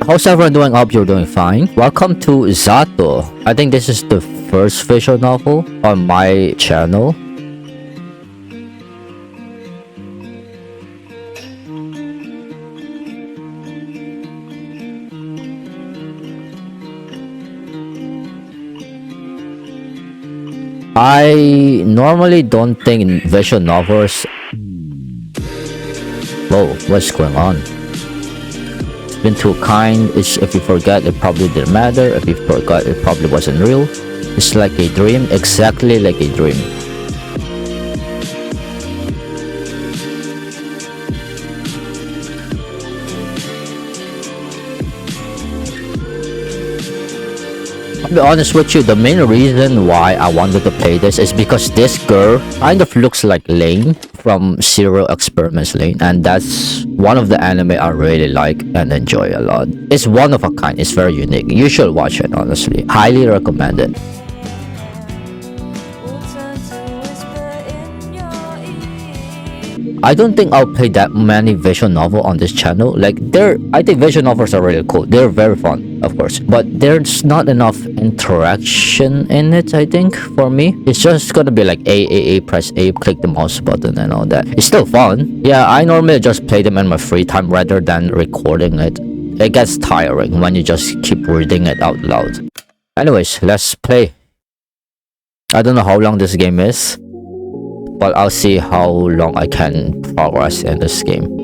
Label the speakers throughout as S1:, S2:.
S1: How's everyone doing? Hope you're doing fine. Welcome to Z.A.T.O. I think this is the first visual novel on my channel. I normally don't think visual novels. Whoa, what's going on? Been too kind. If you forget, it probably didn't matter. If you forgot, it probably wasn't real. It's like a dream, exactly like a dream. I'll be honest with you, the main reason why I wanted to play this is because this girl kind of looks like Lane from Serial Experiments Lane, and that's one of the anime I really like and enjoy a lot. It's one of a kind, it's very unique. You should watch it, honestly. Highly recommend it. I don't think I'll play that many visual novels on this channel. I think visual novels are really cool. They're very fun, of course, but there's not enough interaction in it, I think, for me. It's just gonna be like press A, click the mouse button and all that. It's still fun. Yeah, I normally just play them in my free time rather than recording it. It gets tiring when you just keep reading it out loud. Anyways, let's play. I don't know how long this game is, but I'll see how long I can progress in this game.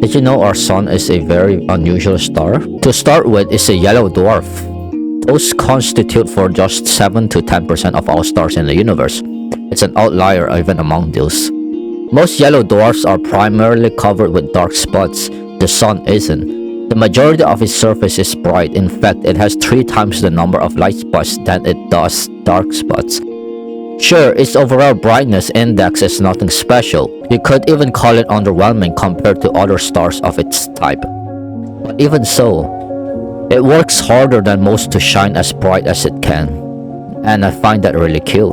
S1: Did you know our sun is a very unusual star? To start with, it's a yellow dwarf. Those constitute for just 7 to 10% of all stars in the universe. It's an outlier even among those. Most yellow dwarfs are primarily covered with dark spots. The sun isn't. The majority of its surface is bright. In fact, it has 3 times the number of light spots than it does dark spots. Sure, its overall brightness index is nothing special. You could even call it underwhelming compared to other stars of its type. But even so, it works harder than most to shine as bright as it can. And I find that really cute.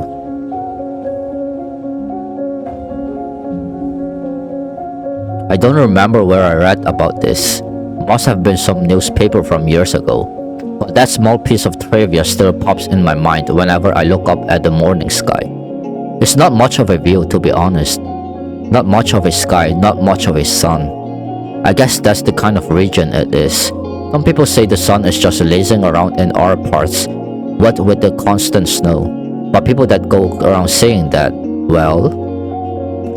S1: I don't remember where I read about this. Must have been some newspaper from years ago. But that small piece of trivia still pops in my mind whenever I look up at the morning sky. It's not much of a view, to be honest. Not much of a sky, not much of a sun. I guess that's the kind of region it is. Some people say the sun is just lazing around in our parts, what with the constant snow. But people that go around saying that, well,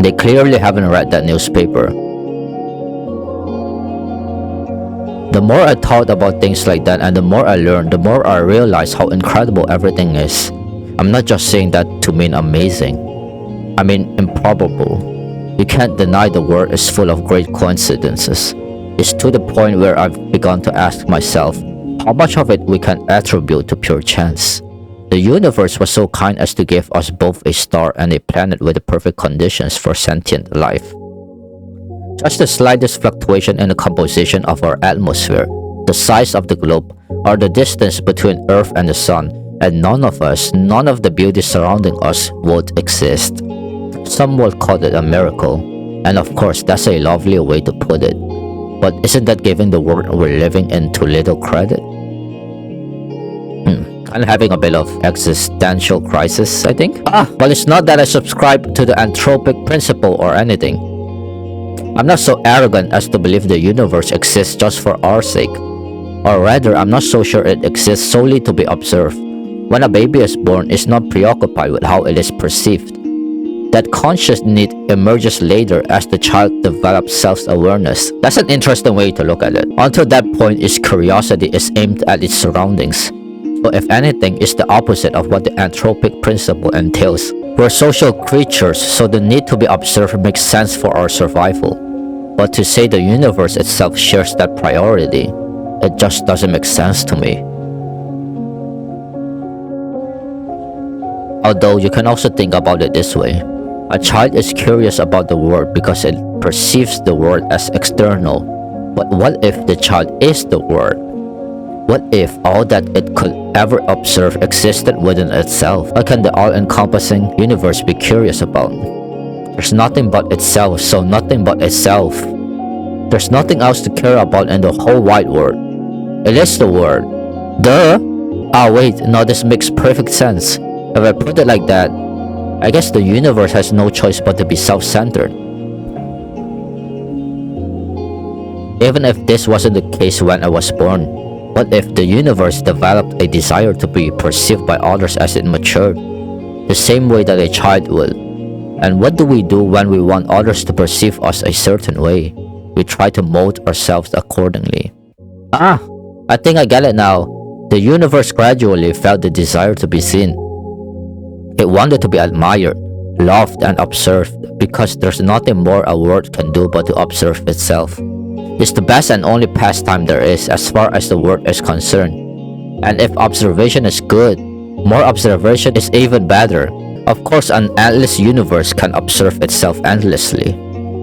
S1: they clearly haven't read that newspaper. The more I thought about things like that and the more I learned, the more I realized how incredible everything is. I'm not just saying that to mean amazing. I mean improbable. You can't deny the world is full of great coincidences. It's to the point where I've begun to ask myself how much of it we can attribute to pure chance. The universe was so kind as to give us both a star and a planet with the perfect conditions for sentient life. Just the slightest fluctuation in the composition of our atmosphere, the size of the globe, or the distance between Earth and the Sun, and none of the beauty surrounding us would exist. Some would call it a miracle, and of course that's a lovely way to put it. But isn't that giving the world we're living in too little credit? I'm having a bit of existential crisis, I think. But it's not that I subscribe to the anthropic principle or anything. I'm not so arrogant as to believe the universe exists just for our sake. Or rather, I'm not so sure it exists solely to be observed. When a baby is born, it's not preoccupied with how it is perceived. That conscious need emerges later as the child develops self-awareness. That's an interesting way to look at it. Until that point, its curiosity is aimed at its surroundings. So if anything, it's the opposite of what the anthropic principle entails. We're social creatures, so the need to be observed makes sense for our survival. But to say the universe itself shares that priority, it just doesn't make sense to me. Although you can also think about it this way. A child is curious about the world because it perceives the world as external. But what if the child is the world? What if all that it could ever observe existed within itself? What can the all-encompassing universe be curious about? There's nothing but itself, so nothing but itself. There's nothing else to care about in the whole wide world. It is the world. Duh! Ah wait, no, this makes perfect sense. If I put it like that, I guess the universe has no choice but to be self-centered. Even if this wasn't the case when I was born, what if the universe developed a desire to be perceived by others as it matured, the same way that a child would? And what do we do when we want others to perceive us a certain way? We try to mold ourselves accordingly. Ah, I think I get it now. The universe gradually felt the desire to be seen. It wanted to be admired, loved, and observed, because there's nothing more a world can do but to observe itself. It's the best and only pastime there is as far as the world is concerned. And if observation is good, more observation is even better. Of course, an endless universe can observe itself endlessly.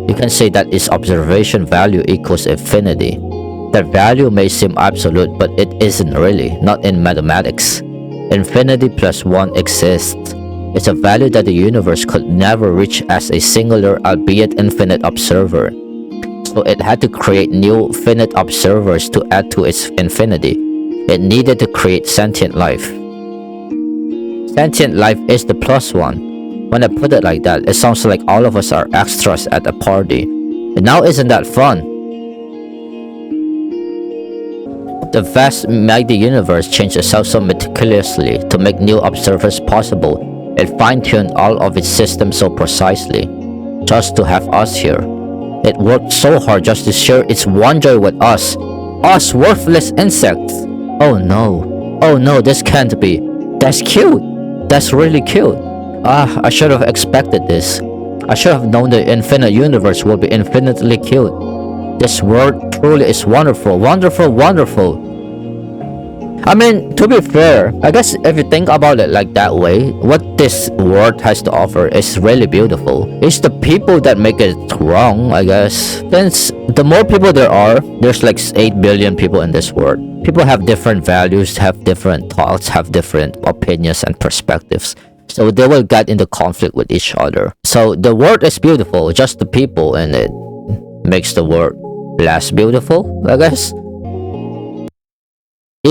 S1: You can say that its observation value equals infinity. That value may seem absolute, but it isn't really, not in mathematics. Infinity plus 1 exists. It's a value that the universe could never reach as a singular, albeit infinite observer. So it had to create new finite observers to add to its infinity. It needed to create sentient life. Sentient life is the plus 1. When I put it like that, it sounds like all of us are extras at a party. And now isn't that fun? The vast mighty universe changed itself so meticulously to make new observers possible. It fine-tuned all of its systems so precisely, just to have us here. It worked so hard just to share its wonder with us. Us worthless insects. Oh no, this can't be. That's cute. That's really cute. I should have expected this. I should have known the infinite universe will be infinitely cute. This world truly is wonderful, wonderful, wonderful. I mean, to be fair, I guess if you think about it like that way, what this world has to offer is really beautiful. It's the people that make it wrong, I guess. Since the more people there are, there's like 8 billion people in this world. People have different values, have different thoughts, have different opinions and perspectives. So they will get into conflict with each other. So the world is beautiful, just the people in it makes the world less beautiful, I guess. I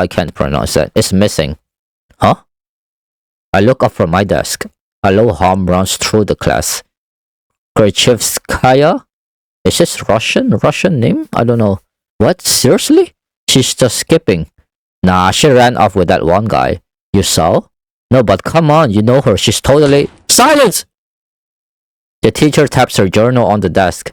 S1: can't pronounce that. It's missing. Huh? I look up from my desk. A low hum runs through the class. Krachevskaya? Is this Russian? Russian name? I don't know. What? Seriously? She's just skipping. Nah, she ran off with that one guy. You saw? No, but come on, you know her. She's totally... Silence! The teacher taps her journal on the desk.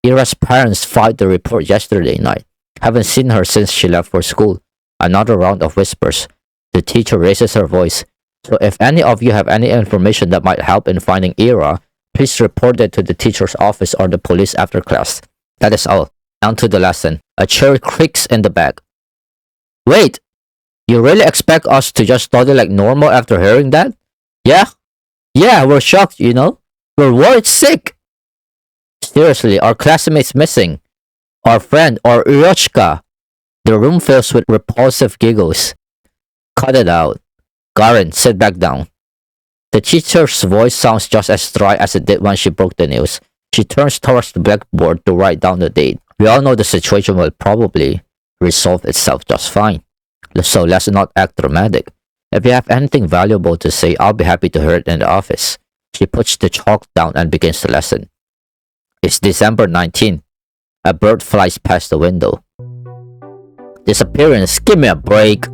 S1: Ira's parents filed the report yesterday night. Haven't seen her since she left for school. Another round of whispers. The teacher raises her voice. So if any of you have any information that might help in finding Ira, please report it to the teacher's office or the police after class. That is all. Down to the lesson. A chair creaks in the back. Wait! You really expect us to just study like normal after hearing that? Yeah? Yeah, we're shocked, you know? We're worried sick! Seriously, our classmate's missing. Our friend, or Irochka. The room fills with repulsive giggles. Cut it out. Garen, sit back down. The teacher's voice sounds just as dry as it did when she broke the news. She turns towards the blackboard to write down the date. We all know the situation will probably resolve itself just fine. So let's not act dramatic. If you have anything valuable to say, I'll be happy to hear it in the office. She puts the chalk down and begins the lesson. It's December 19. A bird flies past the window. Disappearance, give me a break.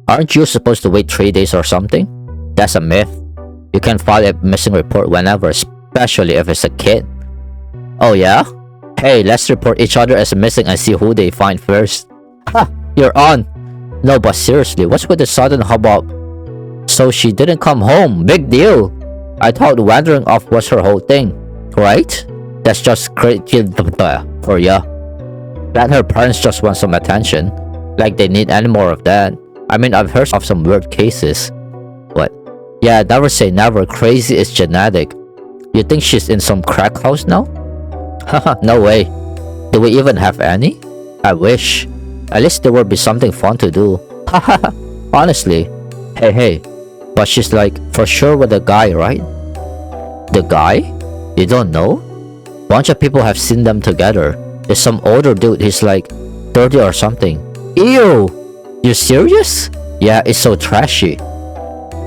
S1: Aren't you supposed to wait 3 days or something? That's a myth. You can file a missing report whenever, especially if it's a kid. Oh yeah? Hey, let's report each other as missing and see who they find first. Ha! You're on! No, but seriously, what's with the sudden hubbub? So she didn't come home. Big deal. I thought wandering off was her whole thing. Right? That's just crazy for ya. That her parents just want some attention. Like they need any more of that. I mean, I've heard of some weird cases. What? Yeah, never say never. Crazy is genetic. You think she's in some crack house now? Haha, no way. Do we even have any? I wish. At least there would be something fun to do. Haha, honestly. Hey. But she's like, for sure with the guy, right? The guy? You don't know? Bunch of people have seen them together. There's some older dude, he's like 30 or something. Ew! You serious? Yeah, it's so trashy.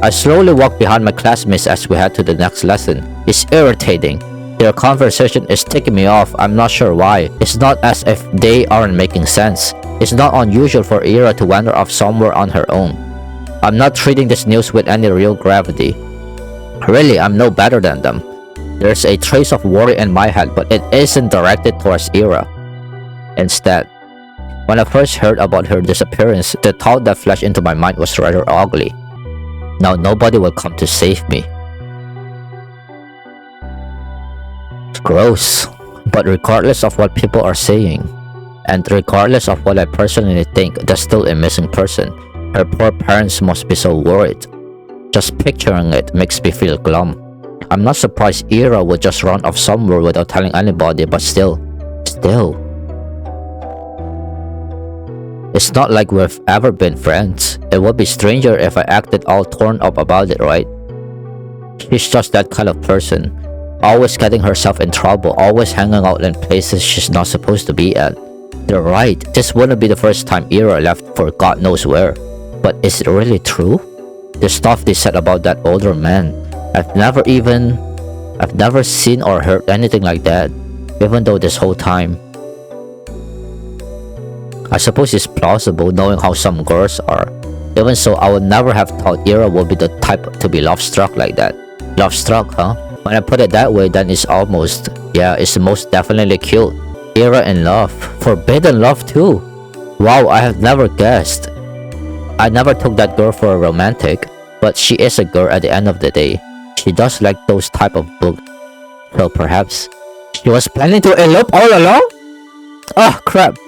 S1: I slowly walk behind my classmates as we head to the next lesson. It's irritating. Their conversation is ticking me off. I'm not sure why. It's not as if they aren't making sense. It's not unusual for Ira to wander off somewhere on her own. I'm not treating this news with any real gravity. Really, I'm no better than them. There's a trace of worry in my head, but it isn't directed towards Ira. Instead, when I first heard about her disappearance, the thought that flashed into my mind was rather ugly. Now nobody will come to save me. It's gross. But regardless of what people are saying, and regardless of what I personally think, there's still a missing person. Her poor parents must be so worried. Just picturing it makes me feel glum. I'm not surprised Ira would just run off somewhere without telling anybody, but still. It's not like we've ever been friends. It would be stranger if I acted all torn up about it, right? She's just that kind of person. Always getting herself in trouble, always hanging out in places she's not supposed to be at. They're right, this wouldn't be the first time Ira left for God knows where. But is it really true? The stuff they said about that older man, I've never seen or heard anything like that, even though this whole time. I suppose it's plausible knowing how some girls are. Even so, I would never have thought Ira would be the type to be love-struck like that. Love-struck, huh? When I put it that way, then it's almost, yeah, it's most definitely cute. Ira in love. Forbidden love too. Wow, I have never guessed. I never took that girl for a romantic, but she is a girl at the end of the day. She does like those type of books. So perhaps she was planning to elope all along? Ah, crap,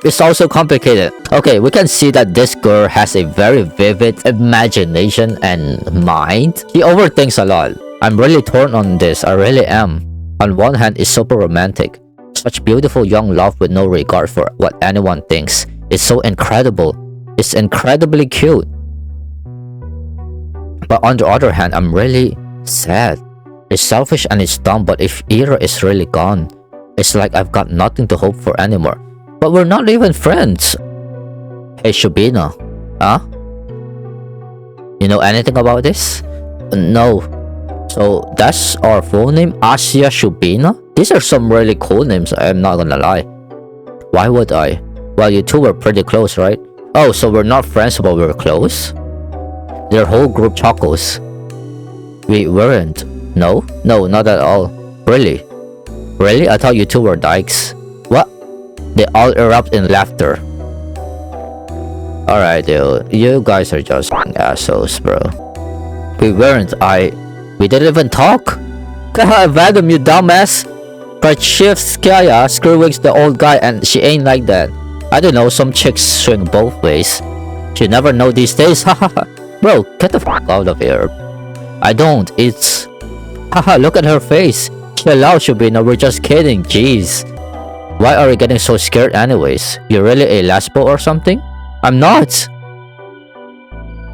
S1: it's also complicated. Okay, we can see that this girl has a very vivid imagination and mind. She overthinks a lot. I'm really torn on this, I really am. On one hand, it's super romantic. Such beautiful young love with no regard for what anyone thinks. It's so incredible. It's incredibly cute. But on the other hand, I'm really sad. It's selfish and it's dumb, but if Ira is really gone, it's like I've got nothing to hope for anymore. But we're not even friends. Hey Shubina, huh? You know anything about this? No. So that's our full name, Asya Shubina? These are some really cool names, I'm not gonna lie. Why would I? Well, you two were pretty close, right? Oh, so we're not friends but we're close? Their whole group chuckles. We weren't. No, not at all. Really? Really? I thought you two were dykes. What? They all erupt in laughter. Alright dude, you guys are just assholes, bro. We weren't, we didn't even talk. Vadim, you dumbass. But shifts Kaya screwwings the old guy and she ain't like that. I don't know, some chicks swing both ways. You never know these days, haha. Bro, get the fuck out of here. I don't, it's... Haha, look at her face. Chill out, Shubina, we're just kidding, jeez. Why are you getting so scared anyways? You're really a lesbo or something? I'm not!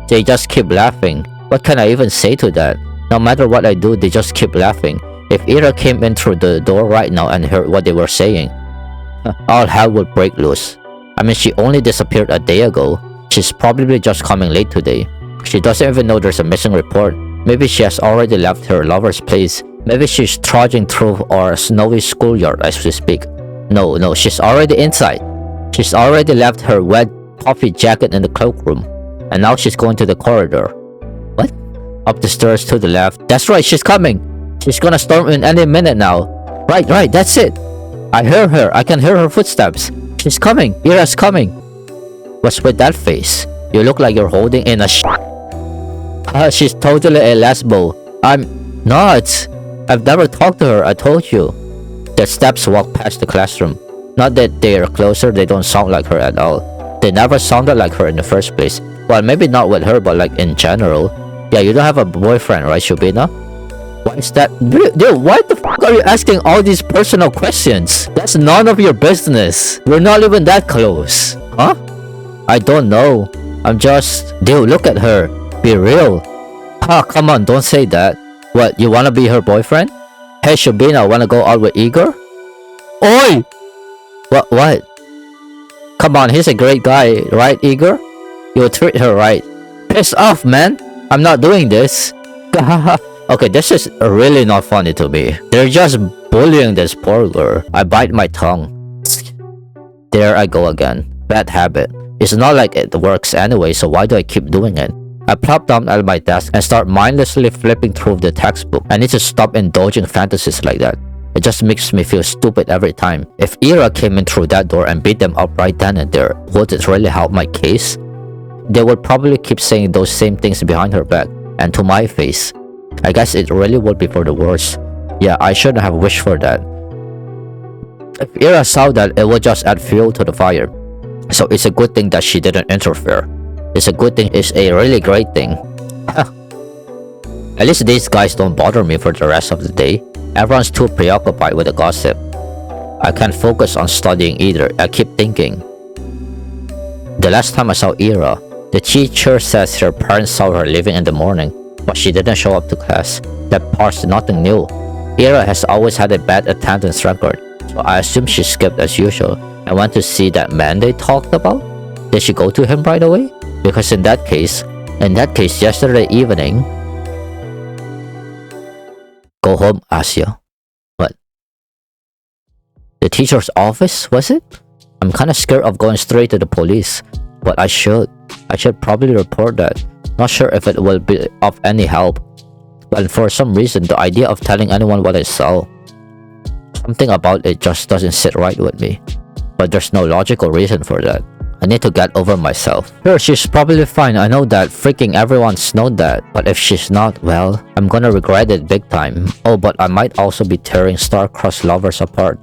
S1: They just keep laughing. What can I even say to that? No matter what I do, they just keep laughing. If Ira came in through the door right now and heard what they were saying, all hell would break loose. I mean, she only disappeared a day ago. She's probably just coming late today. She doesn't even know there's a missing report. Maybe she has already left her lover's place. Maybe she's trudging through our snowy schoolyard as we speak. No, she's already inside. She's already left her wet puffy jacket in the cloakroom. And now she's going to the corridor. What? Up the stairs to the left. That's right, she's coming. She's gonna storm in any minute now. Right, that's it. I hear her. I can hear her footsteps. She's coming. Ira's coming. What's with that face? You look like you're holding in a she's totally a lesbo. I'm not. I've never talked to her, I told you. The steps walk past the classroom. Not that they're closer, they don't sound like her at all. They never sounded like her in the first place. Well, maybe not with her, but like in general. Yeah, you don't have a boyfriend, right, Shubina? Why is that? Dude, why the fuck are you asking all these personal questions? That's none of your business. We're not even that close. Huh? I don't know. I'm just... Dude, look at her. Be real. Ah, come on, don't say that. What, you wanna be her boyfriend? Hey Shubina, wanna go out with Igor? Oi! What? Come on, he's a great guy, right Igor? You'll treat her right. Piss off, man! I'm not doing this. Okay, this is really not funny to me. They're just bullying this poor girl. I bite my tongue. There I go again. Bad habit. It's not like it works anyway, so why do I keep doing it? I plop down at my desk and start mindlessly flipping through the textbook. I need to stop indulging fantasies like that. It just makes me feel stupid every time. If Ira came in through that door and beat them up right then and there, would it really help my case? They would probably keep saying those same things behind her back and to my face. I guess it really would be for the worst. Yeah, I shouldn't have wished for that. If Ira saw that, it would just add fuel to the fire. So it's a good thing that she didn't interfere. It's a good thing, it's a really great thing. At least these guys don't bother me for the rest of the day. Everyone's too preoccupied with the gossip. I can't focus on studying either. I keep thinking. The last time I saw Ira, the teacher says her parents saw her leaving in the morning, but she didn't show up to class. That part's nothing new. Ira has always had a bad attendance record, so I assume she skipped as usual and went to see that man they talked about. Did she go to him right away? Because in that case, yesterday evening... Go home, Asya. What? The teacher's office, was it? I'm kinda scared of going straight to the police, but I should probably report that. Not sure if it will be of any help, but for some reason the idea of telling anyone what I saw, something about it just doesn't sit right with me. But there's no logical reason for that. I need to get over myself. Sure, she's probably fine, I know that. Freaking everyone's known that. But if she's not, well, I'm gonna regret it big time. Oh, but I might also be tearing star-crossed lovers apart.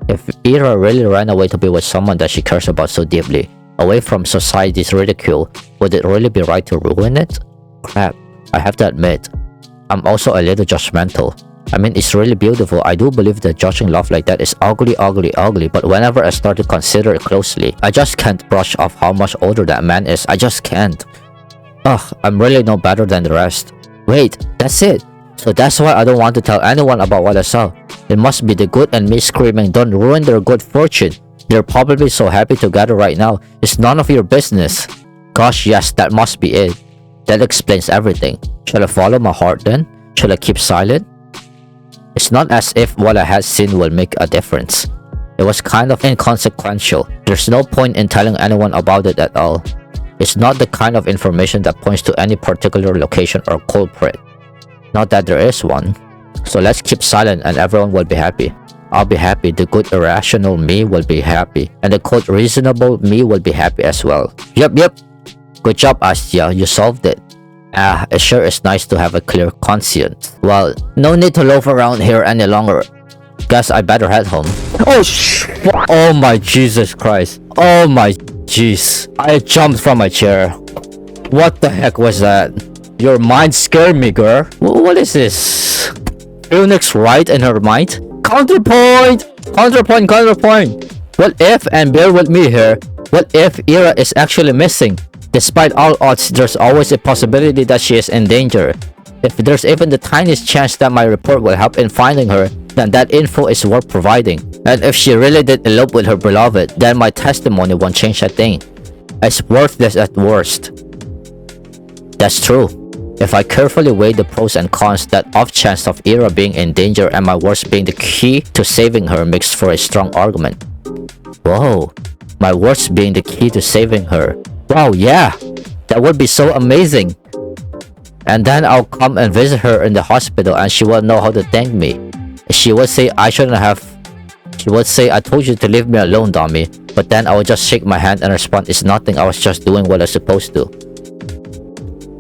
S1: If Ira really ran away to be with someone that she cares about so deeply, away from society's ridicule, would it really be right to ruin it? Crap, I have to admit, I'm also a little judgmental. I mean, it's really beautiful. I do believe that judging love like that is ugly, but whenever I start to consider it closely, I just can't brush off how much older that man is. I just can't. Ugh, I'm really no better than the rest. Wait, that's it. So that's why I don't want to tell anyone about what I saw. It must be the good and me screaming, don't ruin their good fortune. They're probably so happy together right now. It's none of your business. Gosh, yes, that must be it. That explains everything. Shall I follow my heart then? Shall I keep silent? It's not as if what I had seen will make a difference. It was kind of inconsequential. There's no point in telling anyone about it at all. It's not the kind of information that points to any particular location or culprit. Not that there is one. So let's keep silent and everyone will be happy. I'll be happy, the good irrational me will be happy, and the quote reasonable me will be happy as well. Yep. Good job, Asya, you solved it. It sure is nice to have a clear conscience. Well, no need to loaf around here any longer. Guess I better head home. Oh my Jesus Christ. Oh my jeez. I jumped from my chair. What the heck was that? Your mind scared me, girl. What is this? Phoenix right in her mind? Counterpoint! Counterpoint! What if, and bear with me here, what if Ira is actually missing? Despite all odds, there's always a possibility that she is in danger. If there's even the tiniest chance that my report will help in finding her, then that info is worth providing. And if she really did elope with her beloved, then my testimony won't change a thing. It's worthless at worst. That's true. If I carefully weigh the pros and cons, that off chance of Ira being in danger and my words being the key to saving her makes for a strong argument. Whoa, my words being the key to saving her. Wow, yeah, that would be so amazing. And then I'll come and visit her in the hospital and she will know how to thank me. She would say I shouldn't have. She would say I told you to leave me alone, dummy. But then I would just shake my hand and respond, it's nothing, I was just doing what I was supposed to.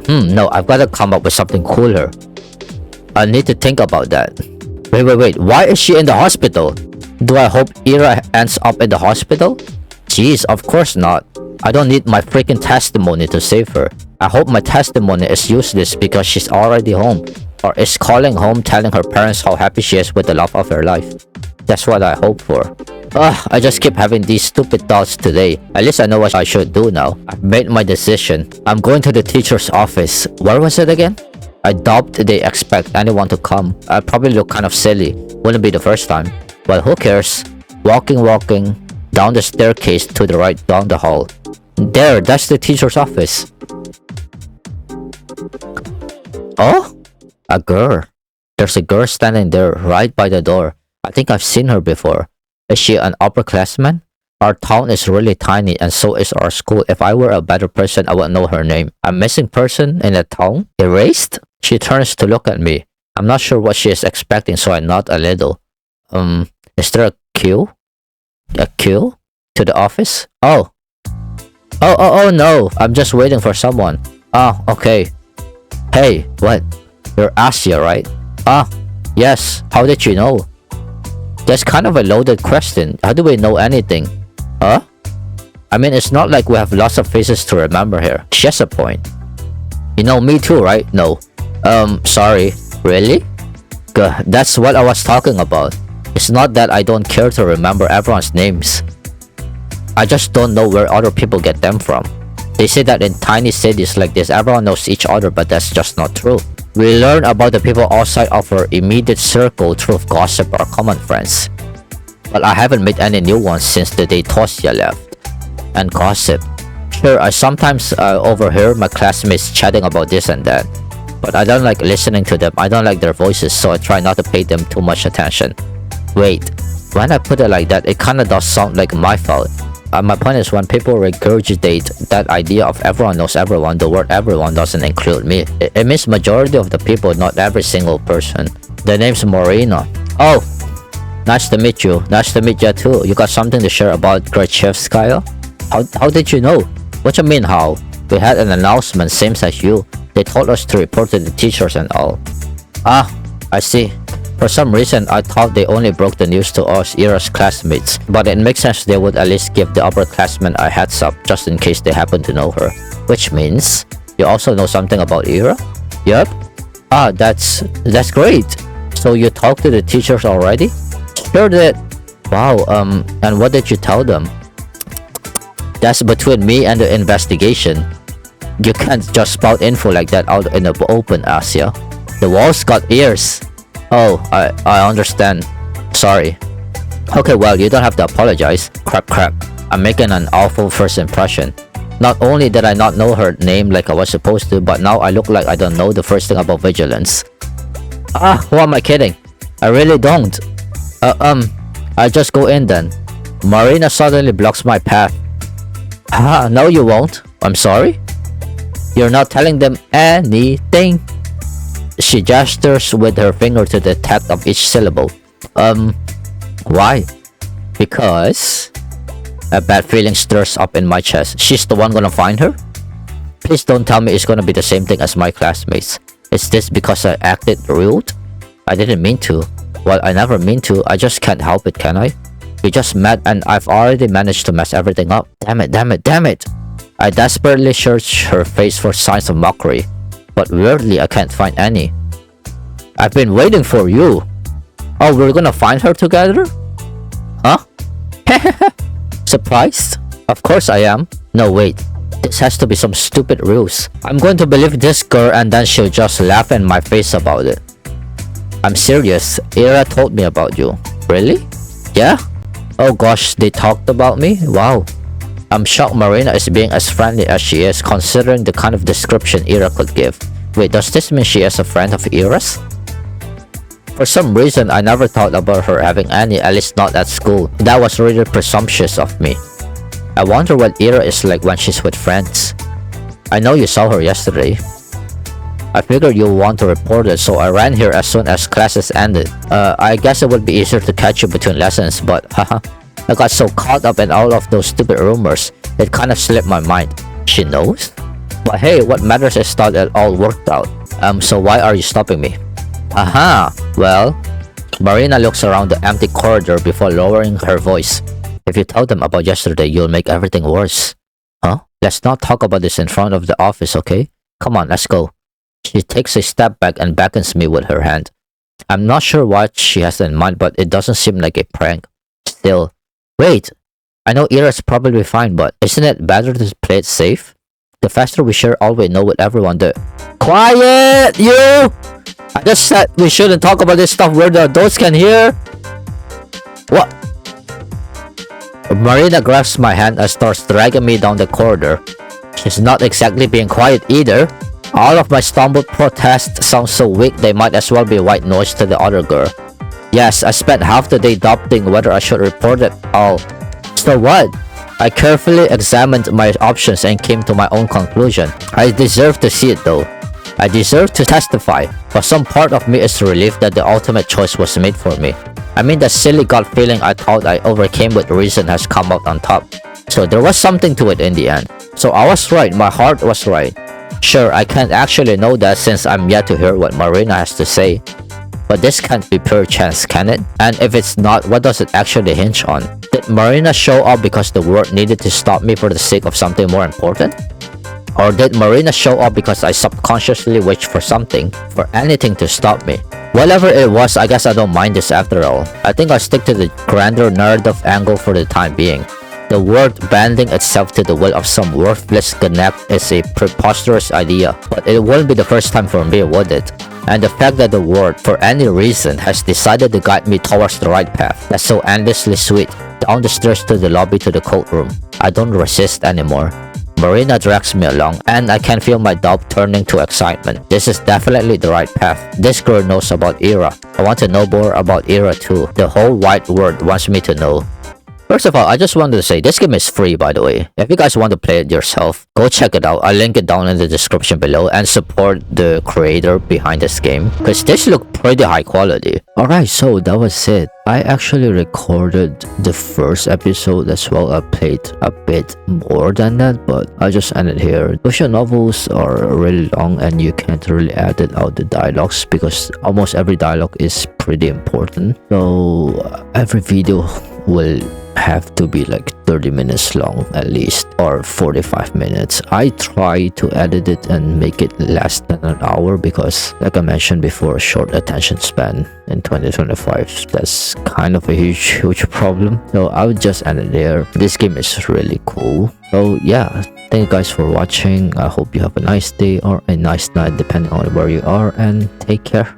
S1: No, I've got to come up with something cooler. I need to think about that. Wait, why is she in the hospital? Do I hope Ira ends up in the hospital? Jeez, of course not. I don't need my freaking testimony to save her. I hope my testimony is useless because she's already home, or is calling home telling her parents how happy she is with the love of her life. That's what I hope for. I just keep having these stupid thoughts today. At least I know what I should do now. I've made my decision. I'm going to the teacher's office. Where was it again? I doubt they expect anyone to come. I'd probably look kind of silly. Wouldn't be the first time. Well, who cares? Walking down the staircase to the right down the hall. There, that's the teacher's office. Oh? A girl. There's a girl standing there right by the door. I think I've seen her before. Is she an upperclassman? Our town is really tiny and so is our school. If I were a better person, I would know her name. A missing person in a town? Erased? She turns to look at me. I'm not sure what she is expecting, so I nod a little. Is there a queue? A queue? To the office? Oh. Oh no. I'm just waiting for someone. Oh, okay. Hey, what? You're Asia, right? Ah, yes. How did you know? That's kind of a loaded question. How do we know anything? Huh? I mean, it's not like we have lots of faces to remember here. She has a point. You know me too, right? No. Sorry. Really? Good. That's what I was talking about. It's not that I don't care to remember everyone's names. I just don't know where other people get them from. They say that in tiny cities like this, everyone knows each other, but that's just not true. We learn about the people outside of our immediate circle through gossip or common friends. But I haven't met any new ones since the day Tosia left. And gossip. Sure, I sometimes overhear my classmates chatting about this and that. But I don't like listening to them. I don't like their voices, so I try not to pay them too much attention. Wait, when I put it like that, it kinda does sound like my fault. My point is, when people regurgitate that idea of everyone knows everyone, the word everyone doesn't include me. It means majority of the people, not every single person. The name's Morena. Oh, nice to meet you. Nice to meet you too. You got something to share about Grachevskaya? How did you know? What you mean how? We had an announcement same as you. They told us to report to the teachers and all. Ah, I see. For some reason, I thought they only broke the news to us Ira's classmates, but it makes sense they would at least give the upperclassmen a heads up just in case they happen to know her. Which means, you also know something about Ira? Yup. Ah, that's great. So you talked to the teachers already? Sure did. Wow, and what did you tell them? That's between me and the investigation. You can't just spout info like that out in the open, Asia. The walls got ears. Oh, I understand. Sorry. Okay, well, you don't have to apologize. Crap. I'm making an awful first impression. Not only did I not know her name like I was supposed to, but now I look like I don't know the first thing about vigilance. Ah, who am I kidding? I really don't. I just go in then. Marina suddenly blocks my path. Haha, no you won't. I'm sorry? You're not telling them anything. She gestures with her finger to the tact of each syllable. Why? Because... A bad feeling stirs up in my chest. She's the one gonna find her? Please don't tell me it's gonna be the same thing as my classmates. Is this because I acted rude? I didn't mean to. Well, I never mean to. I just can't help it, can I? We just met and I've already managed to mess everything up. Damn it. I desperately search her face for signs of mockery. But weirdly, I can't find any. I've been waiting for you. Oh, we're gonna find her together? Huh? Surprised? Of course I am. No, wait. This has to be some stupid ruse. I'm going to believe this girl and then she'll just laugh in my face about it. I'm serious. Ira told me about you. Really? Yeah? Oh gosh, they talked about me? Wow. I'm shocked Marina is being as friendly as she is, considering the kind of description Ira could give. Wait, does this mean she is a friend of Ira's? For some reason, I never thought about her having any, at least not at school. That was really presumptuous of me. I wonder what Ira is like when she's with friends. I know you saw her yesterday. I figured you'll want to report it, so I ran here as soon as classes ended. I guess it would be easier to catch you between lessons, but haha. I got so caught up in all of those stupid rumors, it kind of slipped my mind. She knows? But hey, what matters is that it all worked out. So why are you stopping me? Aha! Well, Marina looks around the empty corridor before lowering her voice. If you tell them about yesterday, you'll make everything worse. Huh? Let's not talk about this in front of the office, okay? Come on, let's go. She takes a step back and beckons me with her hand. I'm not sure what she has in mind, but it doesn't seem like a prank. Still, wait. I know Ira's probably fine, but isn't it better to play it safe? the faster we share all we know with everyone, the quiet you. I just said we shouldn't talk about this stuff where the adults can hear. What? Marina grabs my hand and starts dragging me down the corridor. She's not exactly being quiet either. All of my stumbled protests sound so weak they might as well be white noise to the other girl. Yes, I spent half the day doubting whether I should report it all. So what? I carefully examined my options and came to my own conclusion. I deserve to see it though. I deserve to testify, but some part of me is relieved that the ultimate choice was made for me. I mean, that silly gut feeling I thought I overcame with reason has come out on top. So there was something to it in the end. So I was right, my heart was right. Sure, I can't actually know that since I'm yet to hear what Marina has to say. But this can't be pure chance, can it? And if it's not, what does it actually hinge on? Did Marina show up because the world needed to stop me for the sake of something more important? Or did Marina show up because I subconsciously wished for something, for anything to stop me? Whatever it was, I guess I don't mind this after all. I think I'll stick to the grander narrative angle for the time being. The world bending itself to the will of some worthless connect is a preposterous idea, but it won't be the first time for me, would it? And the fact that the world, for any reason, has decided to guide me towards the right path, that's so endlessly sweet. Down the stairs to the lobby to the coat room. I don't resist anymore. Marina drags me along, and I can feel my doubt turning to excitement. This is definitely the right path. This girl knows about Era. I want to know more about Era too. The whole wide world wants me to know. First of all, I just wanted to say this game is free, by the way. If you guys want to play it yourself, go check it out. I'll link it down in the description below and support the creator behind this game because this look pretty high quality. Alright, so that was it. I actually recorded the first episode as well. I played a bit more than that, but I'll just end it here. Visual novels are really long and you can't really edit out the dialogues because almost every dialogue is pretty important. So every video will have to be like 30 minutes long at least, or 45 minutes. I try to edit it and make it less than an hour because, like I mentioned before, short attention span in 2025, that's kind of a huge problem. So I would just end it there. This game is really cool. So yeah, thank you guys for watching. I hope you have a nice day or a nice night depending on where you are, and take care.